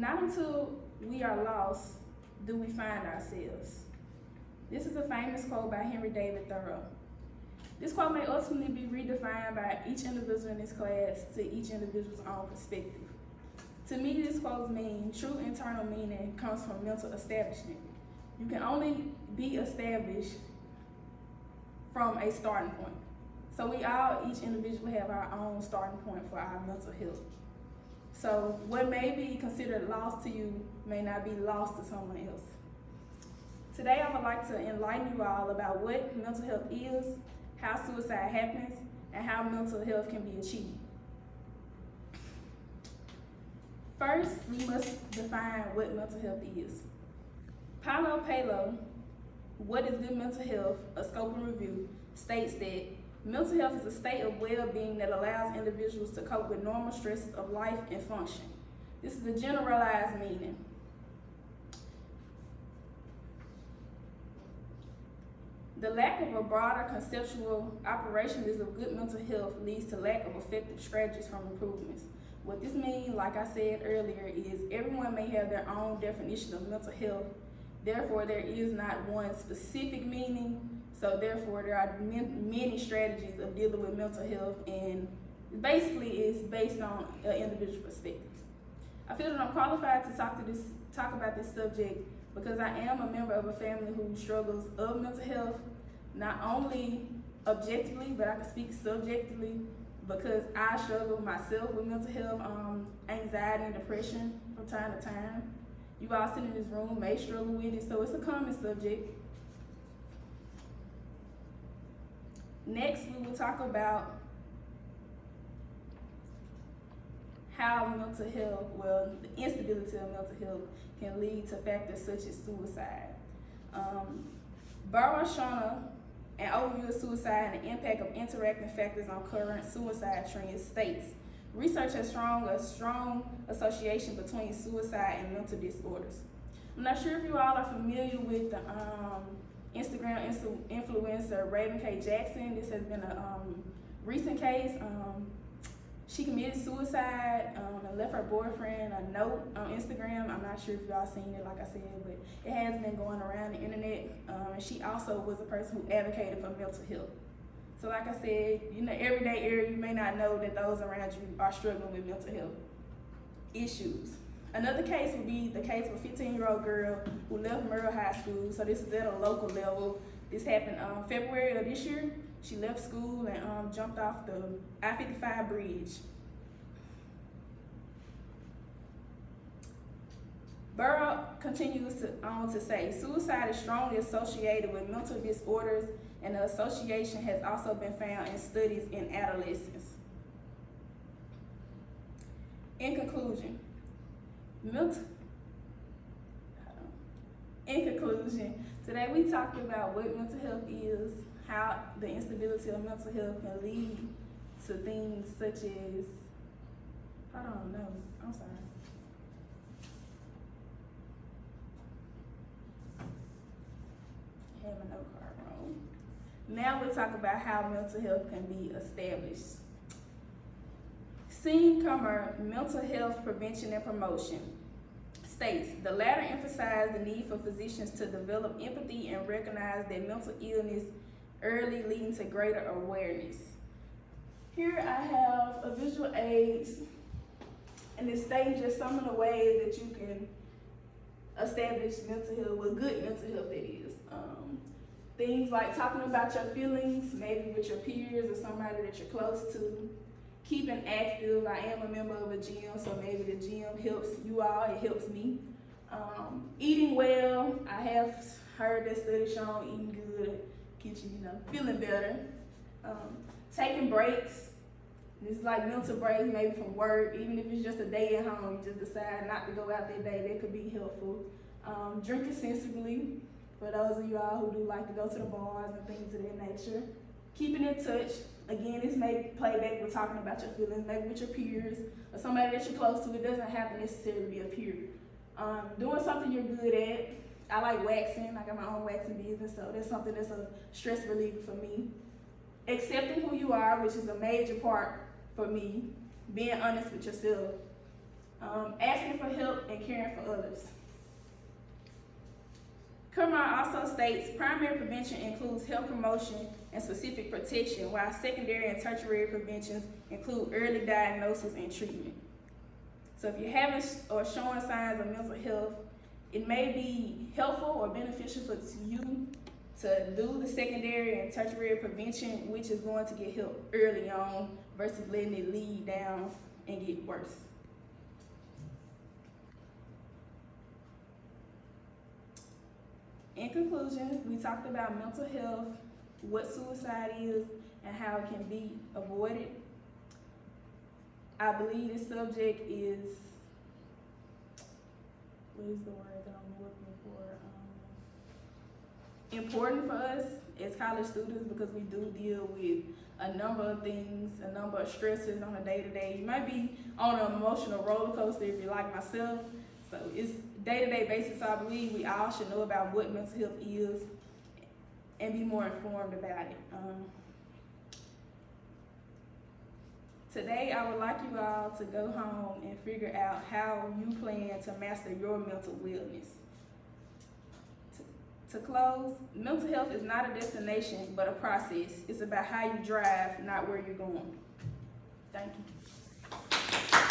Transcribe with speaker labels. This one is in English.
Speaker 1: Not until we are lost do we find ourselves. This is a famous quote by Henry David Thoreau. This quote may ultimately be redefined by each individual in this class to each individual's own perspective. To me, this quote means true internal meaning comes from mental establishment. You can only be established from a starting point. So we all, each individual, have our own starting point for our mental health. So what may be considered lost to you may not be lost to someone else. Today I would like to enlighten you all about what mental health is, how suicide happens, and how mental health can be achieved. First, we must define what mental health is. Paulo Coelho, What is Good Mental Health? A Scope and Review, states that mental health is a state of well-being that allows individuals to cope with normal stresses of life and function. This is a generalized meaning. The lack of a broader conceptual operation of good mental health leads to lack of effective strategies for improvements. What this means, like I said earlier, is everyone may have their own definition of mental health. Therefore, there is not one specific meaning. So therefore, there are many strategies of dealing with mental health, and basically it's based on an individual perspective. I feel that I'm qualified to talk about this subject because I am a member of a family who struggles of mental health, not only objectively, but I can speak subjectively because I struggle myself with mental health, anxiety and depression from time to time. You all sitting in this room may struggle with it, so it's a common subject. Next, we will talk about how mental health, the instability of mental health can lead to factors such as suicide. Barbara Shawner, an overview of suicide and the impact of interacting factors on current suicide trends, states, research has a strong association between suicide and mental disorders. I'm not sure if you all are familiar with the Instagram influencer Raven K. Jackson. This has been a recent case. She committed suicide and left her boyfriend a note on Instagram. I'm not sure if y'all seen it, like I said, but it has been going around the internet. And she also was a person who advocated for mental health. So like I said, everyday area, you may not know that those around you are struggling with mental health issues. Another case would be the case of a 15-year-old girl who left Merle High School. So this is at a local level. This happened February of this year. She left school and jumped off the I-55 bridge. Burrow continues on to say, suicide is strongly associated with mental disorders, and the association has also been found in studies in adolescents. In conclusion, today we talked about what mental health is, how the instability of mental health can lead to things such as, I'm sorry. I have a note card wrong. Now we'll talk about how mental health can be established. Sean Kummer, Mental Health Prevention and Promotion, states, the latter emphasize the need for physicians to develop empathy and recognize that mental illness early, leading to greater awareness. Here I have a visual aids, and it states just some of the ways that you can establish mental health, what good mental health it is. Things like talking about your feelings, maybe with your peers or somebody that you're close to. Keeping active. I am a member of a gym, so maybe the gym helps you all, it helps me. Eating well. I have heard that study shown eating good get you, feeling better. Taking breaks. This is like mental breaks, maybe from work, even if it's just a day at home, you just decide not to go out that day, that could be helpful. Drinking sensibly, for those of you all who do like to go to the bars and things of that nature. Keeping in touch. Again, this may play back with talking about your feelings, maybe with your peers or somebody that you're close to. It doesn't have to necessarily be a peer. Doing something you're good at. I like waxing. I got my own waxing business, so that's something that's a stress reliever for me. Accepting who you are, which is a major part for me. Being honest with yourself. asking for help and caring for others. Kermar also states primary prevention includes health promotion and specific protection, while secondary and tertiary preventions include early diagnosis and treatment. So if you're having or showing signs of mental health, it may be helpful or beneficial for you to do the secondary and tertiary prevention, which is going to get help early on versus letting it lead down and get worse. In conclusion, we talked about mental health, what suicide is, and how it can be avoided. I believe this subject is, what is the word that I'm looking for? Important for us as college students, because we do deal with a number of things, a number of stressors on a day-to-day. You might be on an emotional roller coaster if you're like myself. So it's day-to-day basis. So I believe we all should know about what mental health is and be more informed about it. Today, I would like you all to go home and figure out how you plan to master your mental wellness. To close, mental health is not a destination, but a process. It's about how you drive, not where you're going. Thank you.